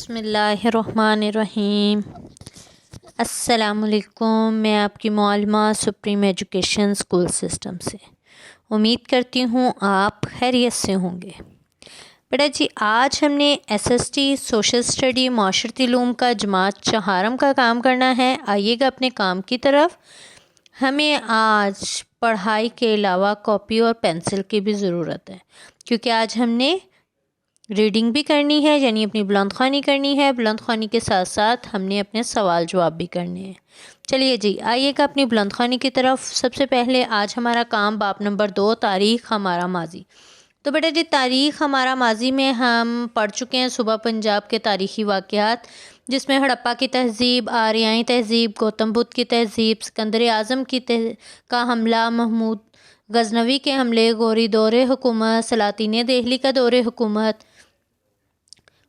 بسم اللہ الرحمن الرحیم۔ السلام علیکم، میں آپ کی معلمہ سپریم ایجوکیشن اسکول سسٹم سے امید کرتی ہوں آپ خیریت سے ہوں گے۔ بیٹا جی، آج ہم نے S S T social study معاشرتی علوم کا جماعت چہارم کا کام کرنا ہے۔ آئیے گا اپنے کام کی طرف۔ ہمیں آج پڑھائی کے علاوہ کاپی اور پینسل کی بھی ضرورت ہے، کیونکہ آج ہم نے ریڈنگ بھی کرنی ہے، یعنی اپنی بلند خوانی کرنی ہے۔ بلند خوانی کے ساتھ ساتھ ہم نے اپنے سوال جواب بھی کرنے ہیں۔ چلیے جی، آئیے گا اپنی بلند خوانی کی طرف۔ سب سے پہلے آج ہمارا کام باب نمبر 2، تاریخ ہمارا ماضی۔ تو بیٹا جی، تاریخ ہمارا ماضی میں ہم پڑھ چکے ہیں صوبہ پنجاب کے تاریخی واقعات، جس میں ہڑپا کی تہذیب، آریائی تہذیب، گوتم بدھ کی تہذیب، سکندر اعظم کا حملہ، محمود غزنوی کے حملے، غوری دور حکومت، سلاطین دہلی کا دور حکومت،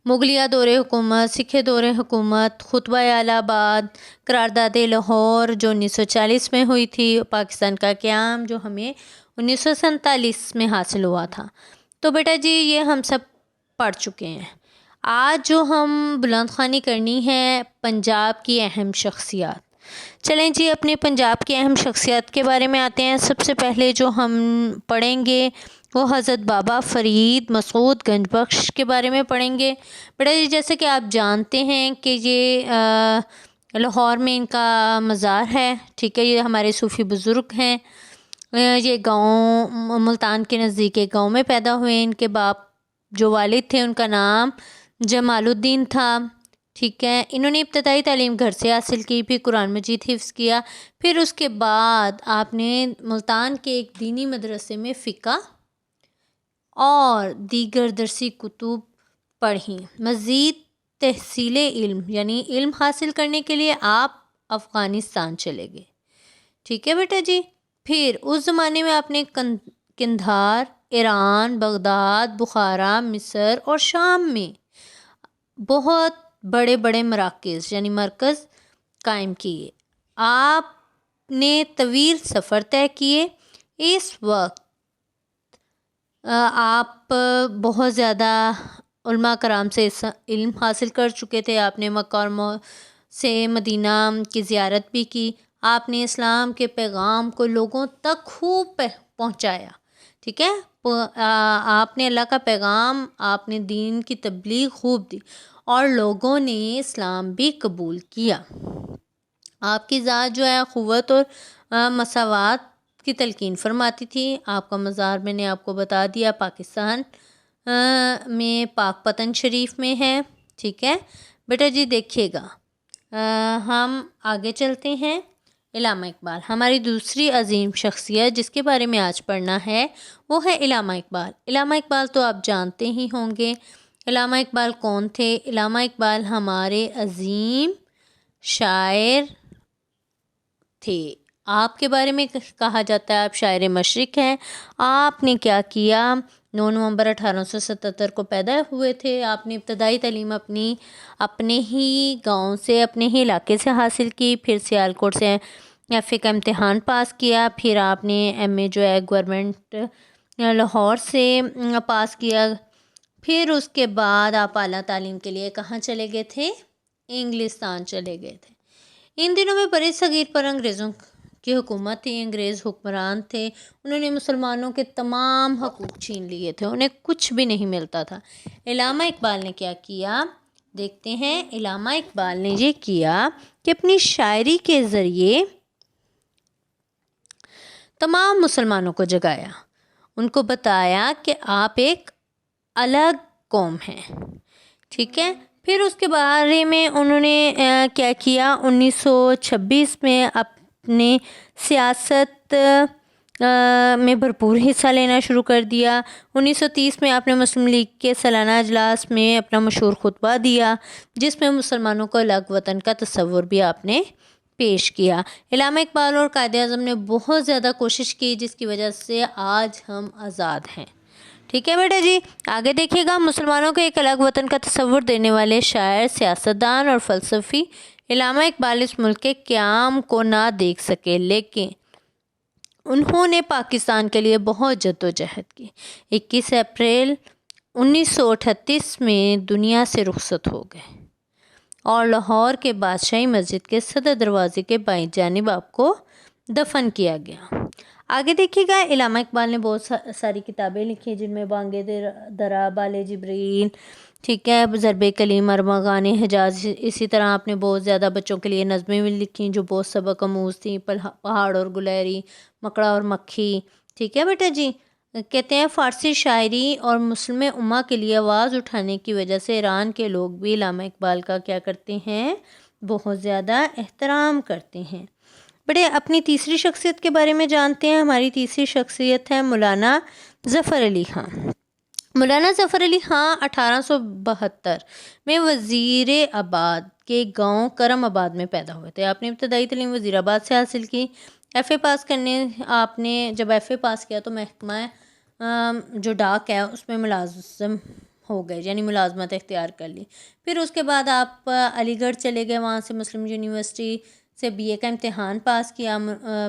مغلیہ دور حکومت، سکھ دور حکومت، خطبہ الہ آباد، قرارداد لاہور جو 1940 میں ہوئی تھی، پاکستان کا قیام جو ہمیں 1947 میں حاصل ہوا تھا۔ تو بیٹا جی، یہ ہم سب پڑھ چکے ہیں۔ آج جو ہم بلند خوانی کرنی ہے پنجاب کی اہم شخصیات۔ چلیں جی، اپنے پنجاب کی اہم شخصیات کے بارے میں آتے ہیں۔ سب سے پہلے جو ہم پڑھیں گے وہ حضرت بابا فرید مسعود گنج بخش کے بارے میں پڑھیں گے۔ بیٹا جی، جیسے کہ آپ جانتے ہیں کہ یہ لاہور میں ان کا مزار ہے، ٹھیک ہے۔ یہ ہمارے صوفی بزرگ ہیں۔ یہ گاؤں ملتان کے نزدیک ایک گاؤں میں پیدا ہوئے۔ ان کے باپ جو والد تھے ان کا نام جمال الدین تھا، ٹھیک ہے۔ انہوں نے ابتدائی تعلیم گھر سے حاصل کی، پھر قرآن مجید حفظ کیا، پھر اس کے بعد آپ نے ملتان کے ایک دینی مدرسے میں فقہ اور دیگر درسی کتب پڑھی۔ مزید تحصیل علم یعنی علم حاصل کرنے کے لیے آپ افغانستان چلے گئے، ٹھیک ہے بیٹا جی۔ پھر اس زمانے میں آپ نے قندھار، ایران، بغداد، بخارا، مصر اور شام میں بہت بڑے بڑے مراکز یعنی مرکز قائم کیے۔ آپ نے طویل سفر طے کیے۔ اس وقت آپ بہت زیادہ علماء کرام سے علم حاصل کر چکے تھے۔ آپ نے مکہ اور سے مدینہ کی زیارت بھی کی۔ آپ نے اسلام کے پیغام کو لوگوں تک خوب پہنچایا، ٹھیک ہے۔ آپ نے اللہ کا پیغام، آپ نے دین کی تبلیغ خوب دی اور لوگوں نے اسلام بھی قبول کیا۔ آپ کی ذات جو ہے قوت اور مساوات کی تلقین فرماتی تھی۔ آپ کا مزار میں نے آپ کو بتا دیا پاکستان میں پاک پتن شریف میں ہے، ٹھیک ہے بیٹا جی۔ دیکھیے گا، ہم آگے چلتے ہیں۔ علامہ اقبال ہماری دوسری عظیم شخصیت جس کے بارے میں آج پڑھنا ہے وہ ہے علامہ اقبال۔ علامہ اقبال تو آپ جانتے ہی ہوں گے۔ علامہ اقبال کون تھے؟ علامہ اقبال ہمارے عظیم شاعر تھے۔ آپ کے بارے میں کہا جاتا ہے آپ شاعر مشرق ہیں۔ آپ نے کیا کیا؟ 9 نومبر 1877 کو پیدا ہوئے تھے۔ آپ نے ابتدائی تعلیم اپنے ہی گاؤں سے، اپنے ہی علاقے سے حاصل کی، پھر سیالکوٹ سے ایف اے کا امتحان پاس کیا، پھر آپ نے ایم اے جو ہے گورنمنٹ لاہور سے پاس کیا۔ پھر اس کے بعد آپ اعلیٰ تعلیم کے لیے کہاں چلے گئے تھے؟ انگلستان چلے گئے تھے۔ ان دنوں میں برِ صغیر پر انگریزوں کی حکومت تھی۔ انگریز حکمران تھے، انہوں نے مسلمانوں کے تمام حقوق چھین لیے تھے، انہیں کچھ بھی نہیں ملتا تھا۔ علامہ اقبال نے کیا کیا؟ دیکھتے ہیں۔ علامہ اقبال نے یہ کیا کہ اپنی شاعری کے ذریعے تمام مسلمانوں کو جگایا، ان کو بتایا کہ آپ ایک الگ قوم ہیں، ٹھیک ہے۔ پھر اس کے بارے میں انہوں نے کیا کیا؟ 1926 میں اپنے سیاست میں بھرپور حصہ لینا شروع کر دیا۔ 1930 میں آپ نے مسلم لیگ کے سالانہ اجلاس میں اپنا مشہور خطبہ دیا، جس میں مسلمانوں کو الگ وطن کا تصور بھی آپ نے پیش کیا۔ علامہ اقبال اور قائد اعظم نے بہت زیادہ کوشش کی، جس کی وجہ سے آج ہم آزاد ہیں، ٹھیک ہے بیٹا جی۔ آگے دیکھیے گا، مسلمانوں کو ایک الگ وطن کا تصور دینے والے شاعر، سیاستدان اور فلسفی علامہ اقبال اس ملک کے قیام کو نہ دیکھ سکے، لیکن انہوں نے پاکستان کے لیے بہت جدوجہد کی۔ 21 اپریل 1938 میں دنیا سے رخصت ہو گئے۔ اور لاہور کے بادشاہی مسجد کے صدر دروازے کے بائیں جانب آپ کو دفن کیا گیا۔ آگے دیکھیے گا، علامہ اقبال نے بہت ساری کتابیں لکھی جن میں بانگ درا، بال جبریل، ٹھیک ہے، ضرب کلیم، ارمغان حجاز، اسی طرح آپ نے بہت زیادہ بچوں کے لیے نظمیں بھی لکھی جو بہت سبق آموز تھیں، پہاڑ اور گلہری، مکڑا اور مکھی، ٹھیک ہے بیٹا جی۔ کہتے ہیں فارسی شاعری اور مسلم امہ کے لیے آواز اٹھانے کی وجہ سے ایران کے لوگ بھی علامہ اقبال کا کیا کرتے ہیں، بہت زیادہ احترام کرتے ہیں۔ بڑے اپنی تیسری شخصیت کے بارے میں جانتے ہیں۔ ہماری تیسری شخصیت ہے مولانا ظفر علی خان۔ مولانا ظفر علی خان 1872 میں وزیر آباد کے گاؤں کرم آباد میں پیدا ہوئے تھے۔ آپ نے ابتدائی تعلیم وزیر آباد سے حاصل کی۔ ایف اے پاس کرنے آپ نے جب ایف اے پاس کیا تو محکمہ جو ڈاک ہے اس میں ملازم ہو گئے، یعنی ملازمت اختیار کر لی۔ پھر اس کے بعد آپ علی گڑھ چلے گئے، وہاں سے مسلم یونیورسٹی سے بی اے کا امتحان پاس کیا۔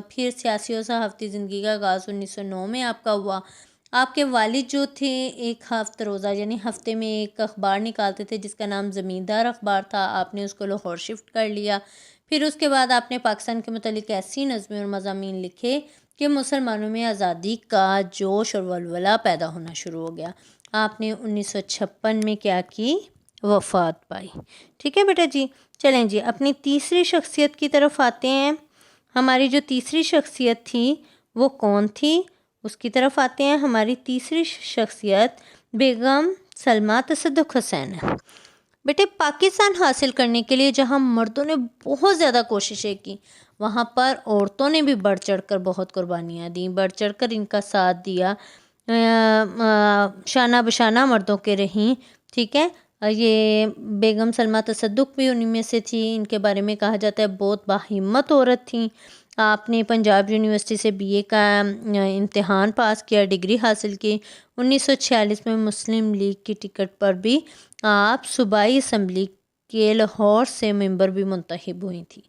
پھر سیاسی اور صحافتی زندگی کا آغاز 1909 میں آپ کا ہوا۔ آپ کے والد جو تھے ایک ہفتہ روزہ یعنی ہفتے میں ایک اخبار نکالتے تھے جس کا نام زمیندار اخبار تھا۔ آپ نے اس کو لاہور شفٹ کر لیا۔ پھر اس کے بعد آپ نے پاکستان کے متعلق ایسی نظمیں اور مضامین لکھے کہ مسلمانوں میں آزادی کا جوش اور ولولہ پیدا ہونا شروع ہو گیا۔ آپ نے 1956 میں کیا کی، وفات پائی۔ ٹھیک ہے بیٹا جی، چلیں جی اپنی تیسری شخصیت کی طرف آتے ہیں۔ ہماری جو تیسری شخصیت تھی وہ کون تھی، اس کی طرف آتے ہیں۔ ہماری تیسری شخصیت بیگم سلمہ تصدق حسین ہے۔ بیٹے پاکستان حاصل کرنے کے لیے جہاں مردوں نے بہت زیادہ کوششیں کی، وہاں پر عورتوں نے بھی بڑھ چڑھ کر بہت قربانیاں دیں، بڑھ چڑھ کر ان کا ساتھ دیا، شانہ بشانہ مردوں کے رہیں۔ ٹھیک ہے، یہ بیگم سلمہ تصدق بھی انہی میں سے تھی۔ ان کے بارے میں کہا جاتا ہے بہت باہمت عورت تھیں۔ آپ نے پنجاب یونیورسٹی سے بی اے کا امتحان پاس کیا، ڈگری حاصل کی۔ 1946 میں مسلم لیگ کی ٹکٹ پر بھی آپ صوبائی اسمبلی کے لاہور سے ممبر بھی منتخب ہوئی تھی۔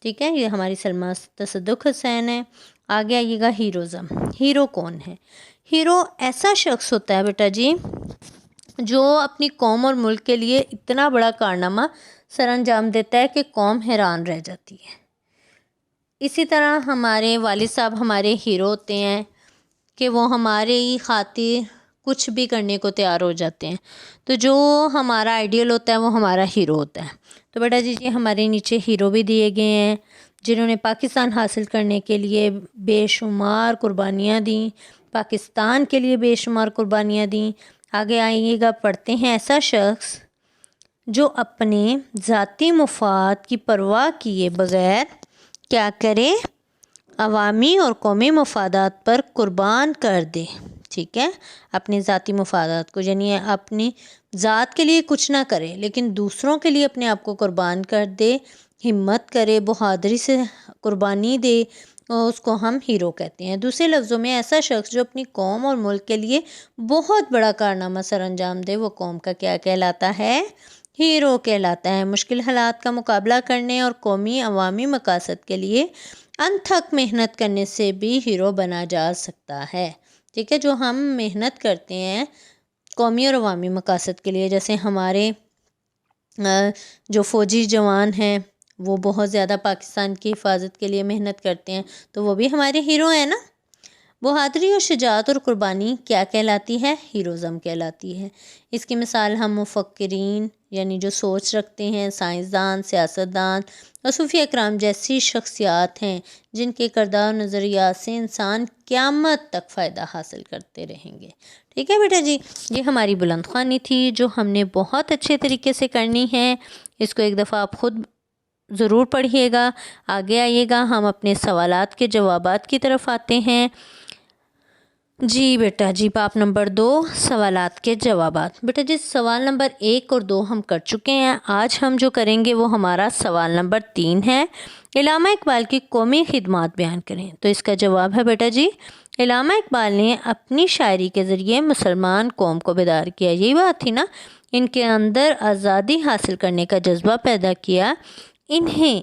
ٹھیک ہے، یہ ہماری سلمہ تصدق حسین ہے۔ آگے آئیے گا ہیروزم۔ ہیرو کون ہے؟ ہیرو ایسا شخص ہوتا ہے بیٹا جی جو اپنی قوم اور ملک کے لیے اتنا بڑا کارنامہ سر انجام دیتا ہے کہ قوم حیران رہ جاتی ہے۔ اسی طرح ہمارے والد صاحب ہمارے ہیرو ہوتے ہیں کہ وہ ہمارے ہی خاطر کچھ بھی کرنے کو تیار ہو جاتے ہیں۔ تو جو ہمارا آئیڈیل ہوتا ہے وہ ہمارا ہیرو ہوتا ہے۔ تو بیٹا جی ہمارے نیچے ہیرو بھی دیے گئے ہیں جنہوں نے پاکستان حاصل کرنے کے لیے بے شمار قربانیاں دیں، پاکستان کے لیے بے شمار قربانیاں دیں۔ آگے آئیے گا، پڑھتے ہیں ایسا شخص جو اپنے ذاتی مفاد کی پرواہ کیے بغیر کیا کرے، عوامی اور قومی مفادات پر قربان کر دے۔ ٹھیک ہے، اپنے ذاتی مفادات کو یعنی اپنی ذات کے لیے کچھ نہ کرے لیکن دوسروں کے لیے اپنے آپ کو قربان کر دے، ہمت کرے، بہادری سے قربانی دے، اور اس کو ہم ہیرو کہتے ہیں۔ دوسرے لفظوں میں ایسا شخص جو اپنی قوم اور ملک کے لیے بہت بڑا کارنامہ سر انجام دے وہ قوم کا کیا کہلاتا ہے، ہیرو کہلاتا ہے۔ مشکل حالات کا مقابلہ کرنے اور قومی عوامی مقاصد کے لیے انتھک محنت کرنے سے بھی ہیرو بنا جا سکتا ہے۔ ٹھیک ہے، جو ہم محنت کرتے ہیں قومی اور عوامی مقاصد کے لیے، جیسے ہمارے جو فوجی جوان ہیں وہ بہت زیادہ پاکستان کی حفاظت کے لیے محنت کرتے ہیں تو وہ بھی ہمارے ہیرو ہیں نا۔ بہادری اور شجاعت اور قربانی کیا کہلاتی ہے، ہیروزم کہلاتی ہے۔ اس کی مثال ہم مفکرین یعنی جو سوچ رکھتے ہیں، سائنسدان، سیاستدان اور صوفیہ اکرام جیسی شخصیات ہیں جن کے کردار و نظریات سے انسان قیامت تک فائدہ حاصل کرتے رہیں گے۔ ٹھیک ہے بیٹا جی، یہ ہماری بلند خوانی تھی جو ہم نے بہت اچھے طریقے سے کرنی ہے۔ اس کو ایک دفعہ آپ خود ضرور پڑھیے گا۔ آگے آئیے گا، ہم اپنے سوالات کے جوابات کی طرف آتے ہیں۔ جی بیٹا جی، باب نمبر 2 سوالات کے جوابات۔ بیٹا جی سوال نمبر 1 اور 2 ہم کر چکے ہیں۔ آج ہم جو کریں گے وہ ہمارا سوال نمبر 3 ہے۔ علامہ اقبال کی قومی خدمات بیان کریں۔ تو اس کا جواب ہے بیٹا جی، علامہ اقبال نے اپنی شاعری کے ذریعے مسلمان قوم کو بیدار کیا۔ یہی بات تھی نا، ان کے اندر آزادی حاصل کرنے کا جذبہ پیدا کیا، انہیں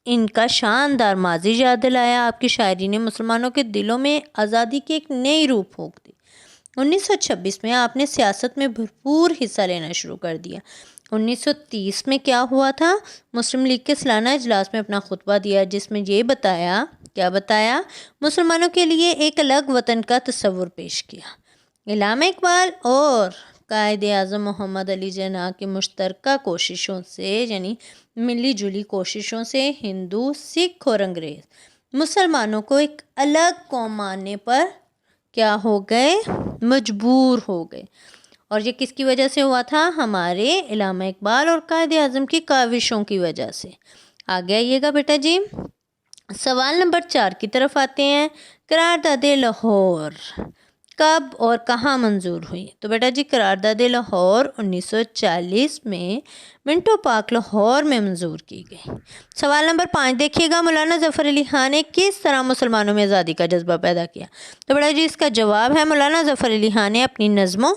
ان کا شاندار ماضی یاد دلایا۔ آپ کی شاعری نے مسلمانوں کے دلوں میں آزادی کی ایک نئی روح پھونک دی۔ 1926 میں آپ نے سیاست میں بھرپور حصہ لینا شروع کر دیا۔ 1930 میں کیا ہوا تھا؟ مسلم لیگ کے سالانہ اجلاس میں اپنا خطبہ دیا جس میں یہ بتایا، کیا بتایا؟ مسلمانوں کے لیے ایک الگ وطن کا تصور پیش کیا۔ علامہ اقبال اور قائد اعظم محمد علی جناح کی مشترکہ کوششوں سے، یعنی ملی جلی کوششوں سے، ہندو، سکھ اور انگریز مسلمانوں کو ایک الگ قوم ماننے پر کیا ہو گئے؟ مجبور ہو گئے۔ اور یہ کس کی وجہ سے ہوا تھا؟ ہمارے علامہ اقبال اور قائد اعظم کی کاوشوں کی وجہ سے۔ آگے آئیے گا بیٹا جی، سوال نمبر 4 کی طرف آتے ہیں۔ قرارداد لاہور کب اور کہاں منظور ہوئی؟ تو بیٹا جی قرارداد لاہور 1940 میں منٹو پارک لاہور میں منظور کی گئی۔ سوال نمبر 5 دیکھیے گا، مولانا ظفر علی خان نے کس طرح مسلمانوں میں آزادی کا جذبہ پیدا کیا؟ تو بیٹا جی اس کا جواب ہے، مولانا ظفر علی خان نے اپنی نظموں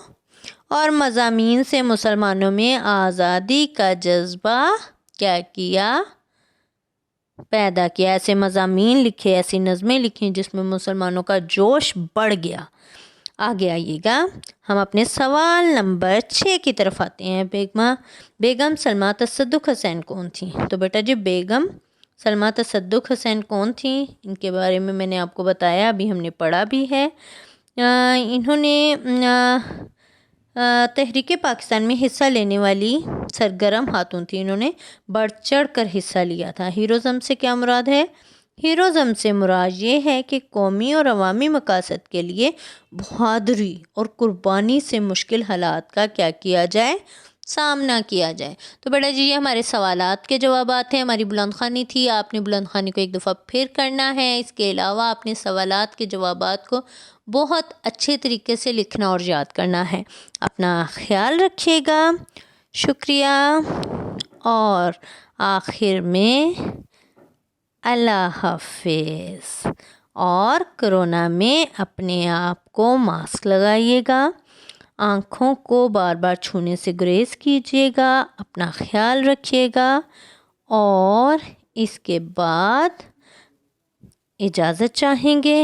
اور مضامین سے مسلمانوں میں آزادی کا جذبہ کیا کیا؟ پیدا کیا۔ ایسے مضامین لکھے، ایسی نظمیں لکھیں جس میں مسلمانوں کا جوش بڑھ گیا۔ آگے آئیے گا، ہم اپنے سوال نمبر 6 کی طرف آتے ہیں۔ بیگم سلمیٰ تصدق حسین کون تھیں؟ تو بیٹا جی بیگم سلمیٰ تصدق حسین کون تھیں؟ ان کے بارے میں نے آپ کو بتایا، ابھی ہم نے پڑھا بھی ہے۔ انہوں نے تحریک پاکستان میں حصہ لینے والی سرگرم خاتون تھی۔ انہوں نے بڑھ چڑھ کر حصہ لیا تھا۔ ہیروزم سے کیا مراد ہے؟ ہیروزم سے مراد یہ ہے کہ قومی اور عوامی مقاصد کے لیے بہادری اور قربانی سے مشکل حالات کا کیا کیا جائے؟ سامنا کیا جائے۔ تو بیٹا جی یہ ہمارے سوالات کے جوابات ہیں۔ ہماری بلند خوانی تھی، آپ نے بلند خوانی کو ایک دفعہ پھر کرنا ہے۔ اس کے علاوہ آپ نے سوالات کے جوابات کو بہت اچھے طریقے سے لکھنا اور یاد کرنا ہے۔ اپنا خیال رکھیے گا، شکریہ، اور آخر میں اللہ حافظ۔ اور کرونا میں اپنے آپ کو ماسک لگائیے گا، آنکھوں کو بار بار چھونے سے گریز کیجیے گا، اپنا خیال رکھیے گا، اور اس کے بعد اجازت چاہیں گے۔